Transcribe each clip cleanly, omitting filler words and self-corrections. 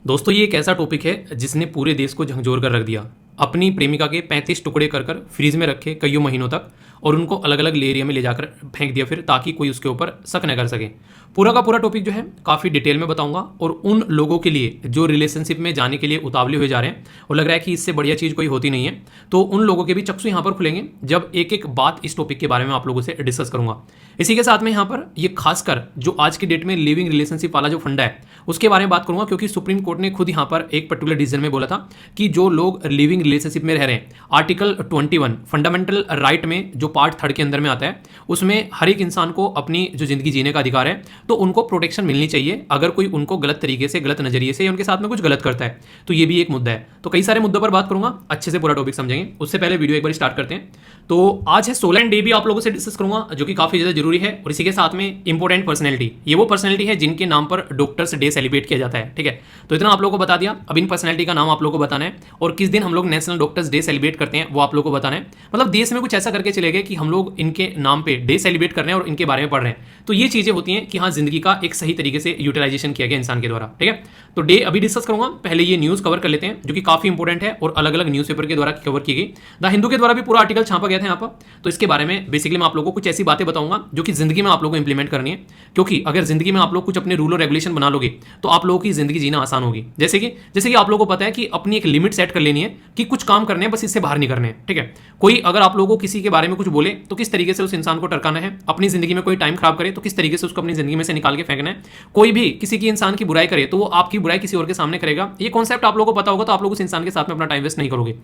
दोस्तों ये एक ऐसा टॉपिक है जिसने पूरे देश को झकझोर कर रख दिया। अपनी प्रेमिका के 35 टुकड़े कर कर फ्रीज में रखे कईयों महीनों तक और उनको अलग अलग एरिया में ले जाकर फेंक दिया फिर, ताकि कोई उसके ऊपर शक न कर सके। पूरा का पूरा टॉपिक जो है काफ़ी डिटेल में बताऊंगा और उन लोगों के लिए जो रिलेशनशिप में जाने के लिए उतावले हुए जा रहे हैं और लग रहा है कि इससे बढ़िया चीज़ कोई होती नहीं है, तो उन लोगों के भी चक्षु यहाँ पर खुलेंगे जब एक एक बात इस टॉपिक के बारे में आप लोगों से डिस्कस करूंगा। इसी के साथ में यहाँ पर ये खासकर जो आज की डेट में लिविंग रिलेशनशिप वाला जो फंडा है उसके बारे में बात करूंगा, क्योंकि सुप्रीम कोर्ट ने खुद यहाँ पर एक पर्टिकुलर डिसीजन में बोला था कि जो लोग लिविंग रिलेशनशिप में रह रहे हैं, आर्टिकल 21 फंडामेंटल राइट में जो पार्ट 3 के अंदर में आता है, उसमें हर एक इंसान को अपनी जो जिंदगी जीने का अधिकार है, तो उनको प्रोटेक्शन मिलनी चाहिए अगर कोई उनको गलत तरीके से, गलत नजरिए से या उनके साथ में कुछ गलत करता है। तो ये भी एक मुद्दा है। तो कई सारे मुद्दों पर बात करूंगा, अच्छे से पूरा टॉपिक समझेंगे। उससे पहले वीडियो एक बार स्टार्ट करते हैं। तो आज है सोलर डे भी आप लोगों से डिस्कस करूंगा, जो कि काफी ज्यादा जरूरी है। और इसी के साथ में इंपॉर्टेंट पर्सनैलिटी, ये वो पर्सनैलिटी है जिनके नाम पर डॉक्टर्स डे सेलिब्रेट किया जाता है। ठीक है, तो इतना आप लोगों को बता दिया। अब इन पर्सनैलिटी का नाम आप लोगों को बताना है और किस दिन हम लोग नेशनल डॉक्टर्स डे सेलिब्रेट करते हैं वो आप लोगों को बताना है। मतलब देश में कुछ ऐसा करके चले गए कि हम लोग इनके नाम पे डे सेलिब्रेट कर रहे हैं और इनके बारे में पढ़ रहे हैं। तो ये चीजें होती हैं कि हाँ, जिंदगी का एक सही तरीके से यूटिलाइजेशन किया गया इंसान के द्वारा। ठीक है, तो डे अभी डिस्कस करूंगा। पहले ये न्यूज कवर कर लेते हैं जो कि काफी इंपॉर्टेंट है और अलग अलग न्यूज़पेपर के द्वारा कवर की गई। द हिंदू के द्वारा भी पूरा आर्टिकल छापा गया था यहाँ पर। तो इसके बारे में बेसिकली मैं आप लोगों को कुछ ऐसी बातें बताऊंगा जो कि जिंदगी में आप लोगों को इंप्लीमेंट करनी है, क्योंकि अगर जिंदगी में आप लोग कुछ अपने रूल और रेगुलेशन बना लोगे तो आप लोगों की जिंदगी जीना आसान होगी। जैसे कि आप लोगों को पता है कि अपनी एक लिमिट सेट कर लेनी है कि कुछ काम करने हैं, बस इससे बाहर नहीं करने हैं। ठीक है, कोई अगर आप लोगों को किसी के बारे में कुछ बोले तो किस तरीके से उस इंसान को टरकाना है, अपनी जिंदगी में कोई टाइम खराब करे तो किस तरीके से उसको अपनी जिंदगी में से निकाल के फेंकना है, कोई भी किसी की इंसान की बुराई करे तो वो आपकी बुराई किसी और के सामने करेगा। ये कॉन्सेप्ट आप लोगों को पता होगा तो आप लोग उस इंसान के साथ में अपना टाइम वेस्ट नहीं करोगे।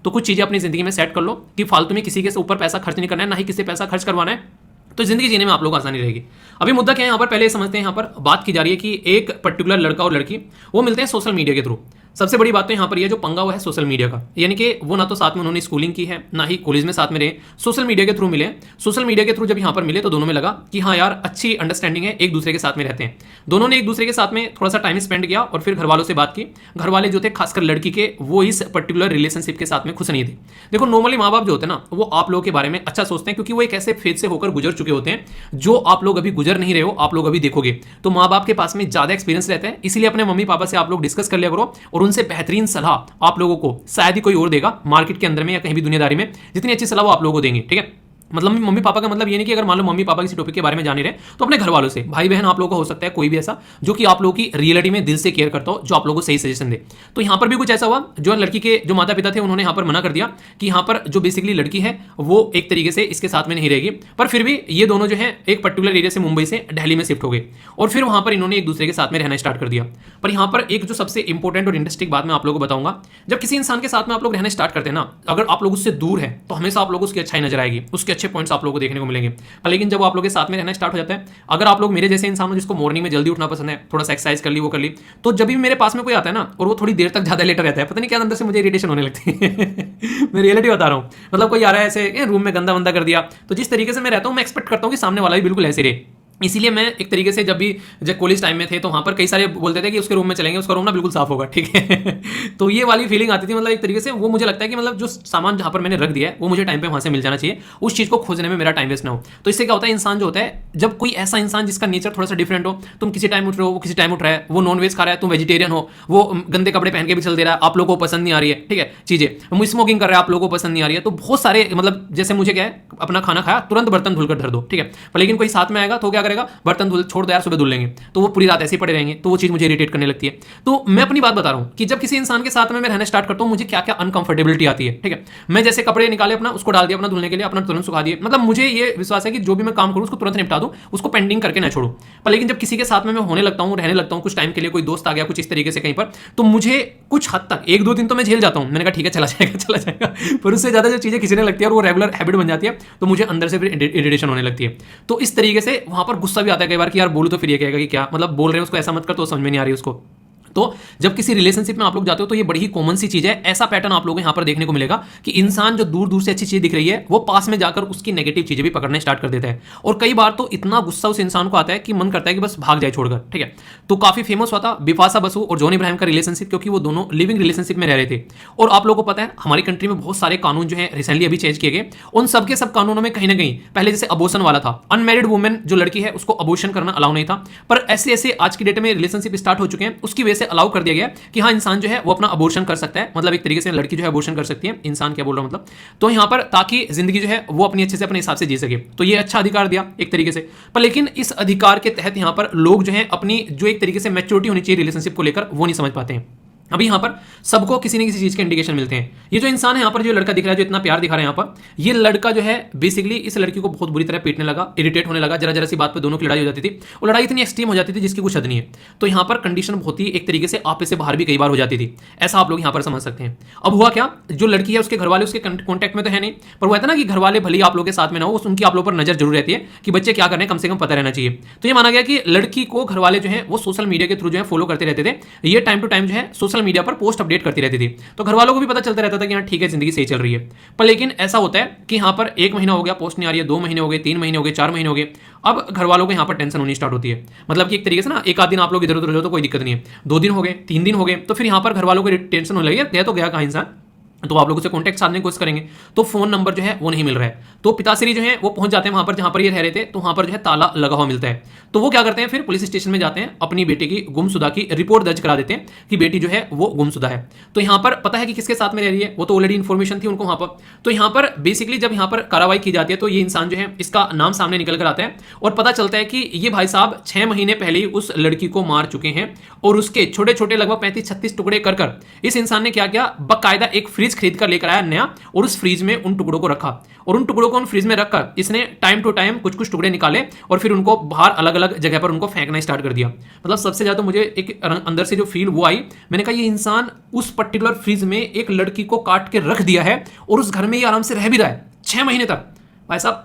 तो कुछ चीजें अपनी जिंदगी में सेट कर लो कि फालतू में किसी के ऊपर पैसा खर्च नहीं करना है, ना ही किसी पैसा खर्च करवाना है, तो जिंदगी जीने में आप लोगों को आसानी रहेगी। अभी मुद्दा क्या है यहाँ पर, पहले समझते हैं। यहाँ पर बात की जा रही है कि एक पर्टिकुलर लड़का और लड़की वो मिलते हैं सोशल मीडिया के थ्रू। सबसे बड़ी बात तो यहाँ पर ये जो पंगा हुआ है सोशल मीडिया का, यानी कि वो ना तो साथ में उन्होंने स्कूलिंग की है, ना ही कॉलेज में साथ में रहे, सोशल मीडिया के थ्रू मिले। सोशल मीडिया के थ्रू जब यहाँ पर मिले तो दोनों में लगा कि हाँ यार, अच्छी अंडरस्टैंडिंग है, एक दूसरे के साथ में रहते हैं। दोनों ने एक दूसरे के साथ में थोड़ा सा टाइम स्पेंड किया और फिर घर वालों से बात की। घर वाले जो थे, खासकर लड़की के, वो इस पर्टिकुलर रिलेशनशिप के साथ में खुश नहीं थे। देखो, नॉर्मली माँ बाप जो होते हैं ना, वो आप लोगों के बारे में अच्छा सोचते हैं, क्योंकि वो एक ऐसे फेज से होकर गुजर चुके होते हैं जो आप लोग अभी गुजर नहीं रहे हो, आप लोग अभी देखोगे। तो माँ बाप के पास में ज्यादा एक्सपीरियंस रहता है, इसलिए अपने मम्मी पापा से आप लोग डिस्कस कर लिया करो और उनसे बेहतरीन सलाह आप लोगों को शायद ही कोई और देगा मार्केट के अंदर में या कहीं भी दुनियादारी में। जितनी अच्छी सलाह वो आप लोगों को देंगे। ठीक है, मतलब मम्मी पापा का मतलब ये नहीं कि अगर मान लो मम्मी पापा किसी टॉपिक के बारे में जान रहे तो अपने घर वालों से, भाई बहन आप लोगों का हो सकता है कोई भी ऐसा जो कि आप लोगों की रियलिटी में दिल से केयर करता हो, जो आप लोगों को सही सजेशन दे। तो यहाँ पर भी कुछ ऐसा हुआ, जो लड़की के जो माता पिता थे उन्होंने यहाँ पर मना कर दिया कि यहाँ पर जो बेसिकली लड़की है वो एक तरीके से इसके साथ में नहीं रहेगी। पर फिर भी ये दोनों जो है एक पर्टिकुलर एरिया से, मुंबई से दिल्ली में शिफ्ट हो गए और फिर वहां पर इन्होंने एक दूसरे के साथ में रहना स्टार्ट कर दिया। पर यहाँ पर एक जो सबसे इंपॉर्टेंट और इंटरेस्टिंग बात मैं आप लोगों को बताऊंगा, जब किसी इंसान के साथ में आप लोग रहना स्टार्ट करते हैं ना, अगर आप लोग उससे दूर है तो हमेशा आप लोग उसकी अच्छाई नजर आएगी, उसके अच्छे पॉइंट्स आप लोगों को देखने को मिलेंगे। लेकिन जब आप लोग के साथ में रहना स्टार्ट हो जाता है, अगर आप लोग मेरे जैसे इंसान हो जिसको मॉर्निंग में जल्दी उठना पसंद है, थोड़ा सा एक्सरसाइज कर ली वो कर ली, तो जब भी मेरे पास में कोई आता है ना और वो थोड़ी देर तक ज्यादा लेटर रहता है, पता नहीं क्या अंदर से मुझे इरिटेशन होने लगती है। मैं रियलिटी बता रहा हूँ। मतलब कोई आ रहा है ऐसे रूम में गंदा वंदा कर दिया, तो जिस तरीके से मैं रहता हूँ मैं एक्सपेक्ट करता हूँ कि सामने वाला भी बिल्कुल ऐसे रहे। इसीलिए मैं एक तरीके से जब कॉलेज टाइम में थे तो वहाँ पर कई सारे बोलते थे कि उसके रूम में चलेंगे, उसका रूम ना बिल्कुल साफ होगा। ठीक है। तो ये वाली फीलिंग आती थी। मतलब एक तरीके से वो मुझे लगता है कि मतलब जो सामान जहाँ पर मैंने रख दिया है वो मुझे टाइम पे वहाँ से मिल जाना चाहिए, उस चीज़ को खोजने में मेरा टाइम वेस्ट ना हो। तो इससे क्या होता है, इंसान जो होता है, जब कोई ऐसा इंसान जिसका नेचर थोड़ा सा डिफरेंट हो, तुम किसी टाइम उठ रहे हो, वो किसी टाइम उठ रहा है, वो नॉन वेज खा रहा है, तुम वेजिटेरियन हो, वो गंदे कपड़े पहन के भी चल दे रहा है, आप लोगों को पसंद नहीं आ रही है, ठीक है चीज़ें, स्मोकिंग कर रहा है, आप लोगों को पसंद नहीं आ रही है, तो बहुत सारे मतलब जैसे मुझे क्या है, अपना खाना खाया तुरंत बर्तन धुलकर धर दो। ठीक है, लेकिन कोई साथ में आएगा तो क्या करेगा, बर्तन धुल छोड़ दो यार, सुबह धुल लेंगे, तो वो पूरी रात ऐसे ही पड़े रहेंगे, तो वो चीज मुझे इरिटेट करने लगती है। तो मैं अपनी बात बता रहा हूं कि जब किसी इंसान के साथ में मैं रहना स्टार्ट करता हूं, मुझे क्या क्या अनकंफर्टेबिलिटी आती है। ठीक है, मैं जैसे कपड़े निकाले अपना, उसको डाल दिया अपना धुलने के लिए, अपना तुरंत सुखा दिए। मतलब मुझे ये विश्वास है कि जो भी मैं काम करूं उसको तुरंत निपटा दूं, उसको पेंडिंग करके ना छोड़ूं। पर लेकिन जब किसी के साथ में मैं होने लगता हूं, रहने लगता हूं कुछ टाइम के लिए, कोई दोस्त आ गया कुछ इस तरीके से कहीं पर, तो मुझे कुछ हद तक 1-2 दिन तो मैं झेल जाता हूं। मैंने कहा ठीक है चला जाएगा, पर उससे ज्यादा जो चीजें खींचने लगती है और वो रेगुलर हैबिट बन जाती है, तो मुझे अंदर से फिर इरिटेशन होने लगती है। तो इस तरीके से वहां पर गुस्सा भी आता है कई बार कि यार बोलूं तो फिर ये कहेगा कि क्या मतलब बोल रहे हैं उसको ऐसा मत कर, तो समझ में नहीं आ रही उसको। तो जब किसी रिलेशनशिप में आप लोग जाते हो तो ये बड़ी ही कॉमन सी चीज है। ऐसा पैटर्न आप लोगों को यहां पर देखने को मिलेगा कि इंसान जो दूर दूर से अच्छी चीज दिख रही है वो पास में जाकर उसकी नेगेटिव चीजें भी पकड़ने स्टार्ट कर देता है। और कई बार तो इतना गुस्सा उस इंसान को आता है कि मन करता है कि बस भाग जाए छोड़कर। ठीक है, तो काफी फेमस हुआ था बिपाशा बसु और जॉन इब्राहिम का रिलेशनशिप, क्योंकि वो दोनों लिविंग रिलेशनशिप में रह रहे थे। और आप लोगों को पता है हमारी कंट्री में बहुत सारे कानून जो है रिसेंटली अभी चेंज किए गए। उन सबके सब कानूनों में कहीं ना कहीं पहले जैसे अबॉर्शन वाला था, अनमैरिड वुमेन जो लड़की है उसको अबॉर्शन करना अलाउ नहीं था, पर ऐसे ऐसे आज की डेट में रिलेशनशिप स्टार्ट हो चुके हैं, उसकी वजह से अलाउ कर दिया गया कि हाँ इंसान जो है वो अपना अबॉर्शन कर सकता है, मतलब एक तरीके से लड़की जो है अबॉर्शन कर सकती है, इंसान क्या बोल रहा हूं मतलब, तो यहाँ पर ताकि जिंदगी जो है वो अपनी अच्छे से अपने हिसाब से जी सके। तो ये अच्छा अधिकार दिया एक तरीके से, पर लेकिन इस अधिकार के तहत यहाँ पर लोग जो है अपनी जो एक तरीके से मैच्योरिटी होनी चाहिए रिलेशनशिप को लेकर वो नहीं समझ पाते हैं। अभी यहाँ पर सबको किसी न किसी चीज़ के इंडिकेशन मिलते हैं। ये जो इंसान है यहाँ पर, जो लड़का दिख रहा है, जो इतना प्यार दिखा रहा है यहाँ पर, ये लड़का जो है बेसिकली इस लड़की को बहुत बुरी तरह पीटने लगा, इरिटेट होने लगा, जरा जरा सी बात पे दोनों की लड़ाई हो जाती थी, और लड़ाई इतनी एक्सट्रीम हो जाती थी जिसकी कुछ हद नहीं है। तो यहाँ पर कंडीशन बहुत ही एक तरीके से आपे से बाहर भी कई बार हो जाती थी, ऐसा आप लोग यहाँ पर समझ सकते हैं। अब हुआ क्या, जो लड़की है उसके घर वाले उसके कॉन्टैक्ट में तो है नहीं, पर हुआ था ना कि घर वाले भले ही आप लोग के साथ में ना हो, उनकी आप लोग पर नजर जरूर रहती है कि बच्चे क्या कर रहे हैं, कम से कम पता रहना चाहिए। तो ये माना गया कि लड़की को घर वाले जो है वो सोशल मीडिया के थ्रू जो है फॉलो करते रहते थे, ये टाइम टू टाइम जो है सोशल मीडिया पर पोस्ट अपडेट करती रहती थी, तो घर वालों को भी पता चलता रहता था कि हाँ ठीक है जिंदगी सही चल रही है। पर लेकिन ऐसा होता है कि यहाँ पर 1 महीना हो गया पोस्ट नहीं आ रही है, 2 महीने हो गए, 3 महीने हो गए, 4 महीने हो गए, अब घर वालों को यहाँ पर टेंशन होनी स्टार्ट होती है। मतलब कि एक तरीके से ना एक आध दिन आप लोग इधर उधर हो जाओ तो कोई दिक्कत नहीं है, 2 दिन हो गए, 3 दिन हो गए, तो फिर यहाँ पर घर वालों को टेंशन होने लगी, गया तो गया कहाँ इंसान, तो आप लोगों से कांटेक्ट साधने की कोशिश करेंगे तो फोन नंबर जो है वो नहीं मिल रहा है। तो पिताश्री जो है वो पहुंच जाते हैं वहां पर जहां पर ये रह रहे थे, तो वहां पर जो है ताला लगा हुआ मिलता है। तो वो क्या करते हैं, फिर पुलिस स्टेशन में जाते हैं, अपनी बेटी की गुमशुदा की रिपोर्ट दर्ज करा देते हैं कि बेटी जो है वो गुमशुदा है। तो यहाँ पर पता है कि किसके साथ में रह रही है, वो तो ऑलरेडी इन्फॉर्मेशन थी उनको वहां पर। तो यहाँ पर बेसिकली जब यहाँ पर कार्रवाई की जाती है तो ये इंसान जो है इसका नाम सामने निकल कर आता है और पता चलता है कि ये भाई साहब 6 महीने पहले ही उस लड़की को मार चुके हैं, और उसके छोटे छोटे लगभग 35-36 टुकड़े कर इस इंसान ने क्या किया, बाकायदा एक फ्रिज खरीद कर लेकर आया नया, और उस फ्रीज में उन टुकड़ों को रखा, और उन टुकड़ों को उन फ्रीज में रखकर इसने टाइम टू टाइम कुछ कुछ टुकड़े निकाले और फिर उनको बाहर अलग अलग जगह पर उनको फेंकना स्टार्ट कर दिया। मतलब सबसे ज्यादा मुझे एक अंदर से जो फील वो आई, मैंने कहा ये इंसान उस पर्टिकुलर फ्रीज में एक लड़की को काट के रख दिया है और उस घर में ये आराम से रह भी रहा है 6 महीने तक। भाई साहब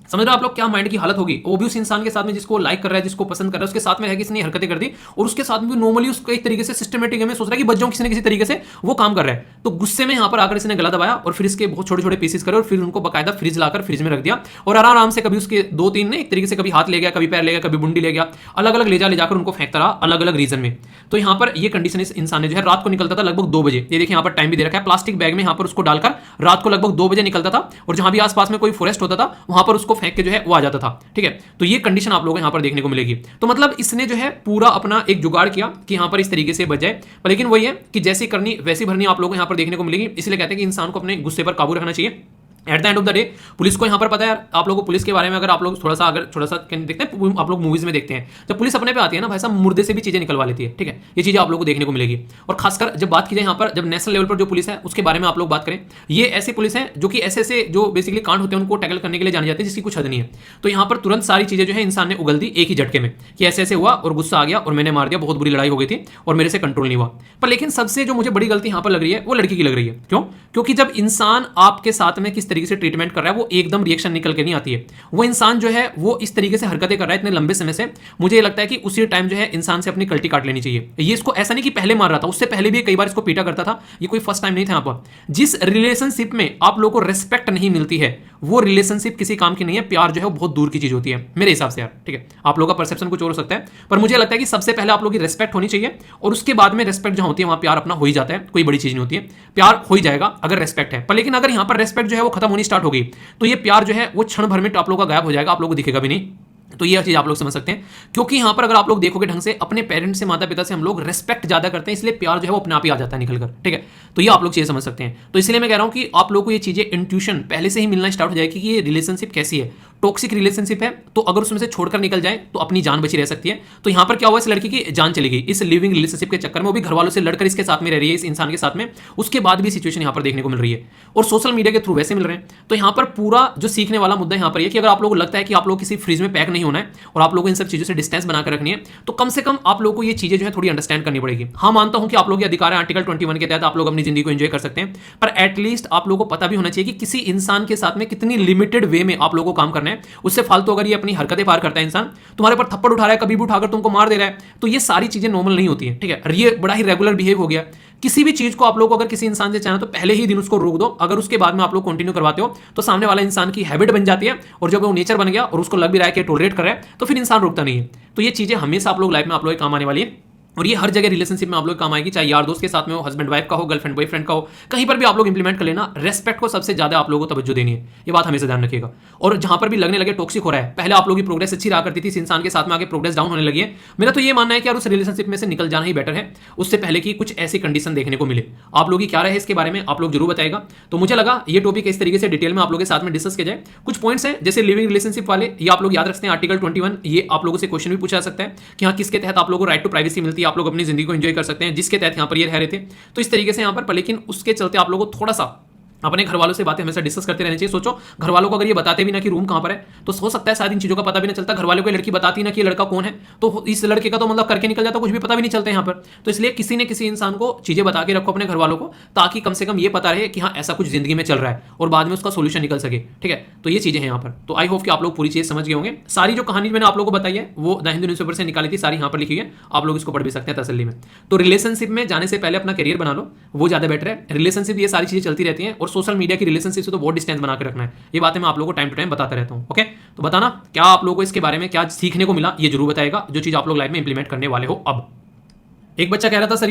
समझ रहे हो आप लोग क्या माइंड की हालत होगी, वो भी उस इंसान के साथ में जिसको लाइक कर रहा है, जिसको पसंद कर रहा है, उसके साथ में रह के इसने हरकतें कर दी, और उसके साथ में भी नॉर्मली उसको एक तरीके से सिस्टमेटिक में सोच रहा है कि बच जाऊं किसी न किसी तरीके से, वो काम कर रहा है। तो गुस्से में यहाँ पर आकर इसने गला दबाया और फिर इसके बहुत छोटे छोटे पीसेस करे और फिर उनको बाकायदा फ्रिज लाकर फ्रिज में रख दिया, और आराम से कभी उसके 2-3 ने एक तरीके से कभी हाथ ले गया, कभी पैर ले गया, कभी बुंडी ले गया, अलग अलग ले जाकर उनको फेंकता रहा अलग अलग रीजन में। तो यहाँ पर ये कंडीशन इस इंसान ने जो है रात को निकलता था लगभग 2 बजे, ये देखिए यहाँ पर टाइम भी दे रखा है, प्लास्टिक बैग में यहाँ पर उसको डालकर रात को लगभग 2 बजे निकलता था, और जहां भी आसपास में कोई फॉरेस्ट होता था वहां पर उसको फेंक के जो है वो आ जाता था। ठीक है, तो ये कंडीशन आप लोगों को यहां पर देखने को मिलेगी। तो मतलब इसने जो है पूरा अपना एक जुगाड़ किया कि यहां पर इस तरीके से बच जाए, पर लेकिन वही है कि जैसी करनी वैसी भरनी आप लोगों को यहां पर देखने को मिलेगी। इसलिए कहते हैं कि इंसान को अपने गुस्से पर काबू रखना चाहिए। At the end of the day police को यहाँ पर पता है यार, आप लोगों को पुलिस के बारे में अगर आप लोग थोड़ा सा देखते हैं, आप लोग मूवीज में देखते हैं, जब पुलिस अपने पे आती है ना भाई साहब, मुर्दे से भी चीजें निकलवा लेती है। ठीक है, ये चीजें आप लोगों को देखने को मिलेगी। और खासकर जब बात की जाए यहाँ पर, जब नेशनल लेवल पर जो पुलिस है उसके बारे में आप लोग बात करें, ये ऐसी पुलिस है जो कि ऐसे जो बेसिकली कांड होते हैं उनको टैकल करने के लिए जानी जाती है जिसकी कुछ हद नहीं है। तो यहाँ पर तुरंत सारी चीजें जो है इंसान ने उगल दी एक ही झटके में कि ऐसे ऐसे हुआ और गुस्सा आ गया और मैंने मार दिया, बहुत बुरी लड़ाई हो गई थी और मेरे से कंट्रोल नहीं हुआ। पर लेकिन सबसे जो मुझे बड़ी गलती यहाँ पर लग रही है वो लड़की की लग रही है। क्यों? क्योंकि जब इंसान आपके साथ में किस तरीके से ट्रीटमेंट कर रहा है वो एकदम रिएक्शन निकल के नहीं आती है। वो इंसान जो है वो इस तरीके से हरकतें कर रहा है इतने लंबे समय से, मुझे लगता है कि उसी टाइम जो है इंसान से अपनी कल्टी काट लेनी चाहिए। ये इसको ऐसा नहीं कि पहले मार रहा था, उससे पहले भी कई बार इसको पीटा करता था, ये कोई फर्स्ट टाइम नहीं था। यहाँ पर जिस रिलेशनशिप में आप लोगों को रेस्पेक्ट नहीं मिलती है वो रिलेशनशिप किसी काम की नहीं है। प्यार जो है वो बहुत दूर की चीज होती है मेरे हिसाब से यार। ठीक है, आप लोगों का परसेप्शन कुछ और हो सकता है, पर मुझे लगता है कि सबसे पहले आप लोगों की रेस्पेक्ट होनी चाहिए और उसके बाद में रेस्पेक्ट जहां होती है वहां प्यार अपना हो ही जाता है। कोई बड़ी चीज नहीं होती है, प्यार हो ही जाएगा अगर रेस्पेक्ट है। पर लेकिन अगर यहां पर रेस्पेक्ट जो है वो खत्म होनी स्टार्ट हो गई तो ये प्यार जो है वो क्षण भर में आप लोगों का गायब हो जाएगा, आप लोगों को दिखेगा भी नहीं। तो ये चीज आप लोग समझ सकते हैं, क्योंकि यहां पर अगर आप लोग देखोगे ढंग से अपने पेरेंट्स से, माता पिता से हम लोग रेस्पेक्ट ज्यादा करते हैं, इसलिए प्यार जो है वो अपने आप ही आ जाता है निकल कर। ठीक है, तो ये आप लोग चीजें समझ सकते हैं। तो इसलिए मैं कह रहा हूं कि आप लोगों को ये चीजें इंट्यूशन पहले से ही मिलना स्टार्ट हो जाएगी कि ये रिलेशनशिप कैसी है। टॉक्सिक रिलेशनशिप है तो अगर उसमें से छोड़कर निकल जाए तो अपनी जान बची रह सकती है। तो यहां पर क्या हुआ, इस लड़की की जान चली गई इस लिविंग रिलेशनशिप के चक्कर में, वो भी घर वालों से लड़कर इसके साथ में रह रही है, इस इंसान के साथ में। उसके बाद भी सिचुएशन यहां पर देखने को मिल रही है और सोशल मीडिया के थ्रू वैसे मिल रहे हैं। तो यहां पर पूरा जो सीखने वाला मुद्दा यहां पर है कि अगर आप लोगों को लगता है कि आप लोग किसी फ्रीज में पैक नहीं होना है और आप लोगों को इन सब चीजों से डिस्टेंस बनाकर रखनी है, तो कम से कम आप लोगों को ये चीजें जो है थोड़ी अंडरस्टैंड करनी पड़ेगी। हाँ, मानता हूं कि आप लोग ये अधिकार है आर्टिकल 21 के तहत आप लोग अपनी जिंदगी को एंजॉय कर सकते हैं, पर एटलीस्ट आप लोगों को पता भी होना चाहिए कि किसी इंसान के साथ में कितनी लिमिटेड वे में आप लोगों को काम करना है। उससे फालतू अगर ये अपनी हरकतें पार करता है, इंसान तुम्हारे पर थप्पड़ उठा रहा है, कभी भी उठाकर तुमको मार दे रहा है, तो ये सारी चीजें नॉर्मल नहीं होती है। ठीक है, ये बड़ा ही रेगुलर बिहेव हो गया। किसी भी चीज को आप लोग को अगर किसी इंसान से चाहे तो पहले ही दिन उसको रोक दो, अगर उसके बाद में आप लोग कंटिन्यू करवाते हो तो सामने वाला इंसान की हैबिट बन जाती है, और जब वो नेचर बन गया और उसको लग भी रहा है कि टॉलरेट कर रहा है तो फिर इंसान रुकता नहीं है। तो ये चीजें हमेशा आप लोग लाइफ में आप लोग काम आने वाली है। और ये हर जगह रिलेशनशिप में आप लोग काम आएगी, चाहे यार दोस्त के साथ में हो, हस्बैंड वाइफ का हो, गर्लफ्रेंड बॉयफ्रेंड का हो, कहीं पर भी आप लोग इंप्लीमेंट कर लेना। रेस्पेक्ट को सबसे ज्यादा आप लोगों को तवज्जो देनी है, ये बात हमेशा ध्यान रखिएगा। और जहां पर भी लगने लगे टॉक्सिक हो रहा है, पहले आप लोगों की प्रोग्रेस अच्छी रहा करती थी, इस इंसान के साथ में आगे प्रोग्रेस डाउन होने लगी है, मेरा तो ये मानना है कि यार उस रिलेशनशिप में से निकल जाना ही बेटर है, उससे पहले कि कुछ ऐसी कंडीशन देखने को मिले। आप लोग की क्या रहे इसके बारे में आप लोग जरूर बताएगा। तो मुझे लगा ये टॉपिक इस तरीके से डिटेल में आप लोगों के साथ में डिस्कस किया जाए। कुछ पॉइंट्स हैं जैसे लिविंग रिलेशनशिप वाले, ये आप लोग याद रखते हैं, आर्टिकल 21, ये आप लोगों से क्वेश्चन भी पूछा जा सकता है कि हाँ किसके तहत आप लोगों को राइट टू प्राइवेसी मिलती है, आप लोग अपनी जिंदगी को एंजॉय कर सकते हैं, जिसके तहत यहाँ पर ये रह रहे थे। तो इस तरीके से यहाँ पर, लेकिन उसके चलते आप लोगों को थोड़ा सा अपने घर वालों से बातें हमेशा डिस्कस करते रहने चाहिए। सोचो घर वालों को अगर ये बताते भी ना कि रूम कहाँ पर है, तो हो सकता है शायद इन चीज़ों का पता भी ना चलता। घर वालों को लड़की बताती ना कि लड़का कौन है, तो इस लड़के का तो मतलब करके निकल जाता, कुछ भी पता भी नहीं चलता यहाँ पर। तो इसलिए किसी न किसी इंसान को चीज़ें बता के रखो अपने घर वालों को, ताकि कम से कम ये पता रहे कि हाँ ऐसा कुछ जिंदगी में चल रहा है और बाद में उसका सोल्यूशन निकल सके। ठीक है, तो ये चीज़ें हैं यहाँ पर। तो आई होप कि आप लोग पूरी चीज़ समझ गए होंगे। सारी जो कहानी मैंने आप लोगों को बताई है वो द हिंदू न्यूज़पेपर से निकाली थी, सारी यहाँ पर लिखी है, आप लोग इसको पढ़ भी सकते हैं तसल्ली में। तो रिलेशनशिप में जाने से पहले अपना करियर बना लो, वो ज़्यादा बेटर है। रिलेशनशिप ये सारी चीज़ें चलती रहती हैं, और सोशल मीडिया की रिलेशनशिप से तो बहुत डिस्टेंस बना के रखना है। ये बातें मैं आप लोगों को टाइम टू टाइम बताता रहता हूँ। ओके, तो बताना क्या आप लोगों को इसके बारे में क्या सीखने को मिला, ये जरूर बताएगा, जो चीज़ आप लोग लाइफ में इंप्लीमेंट करने वाले हो। अब एक बच्चा कह रहा था सर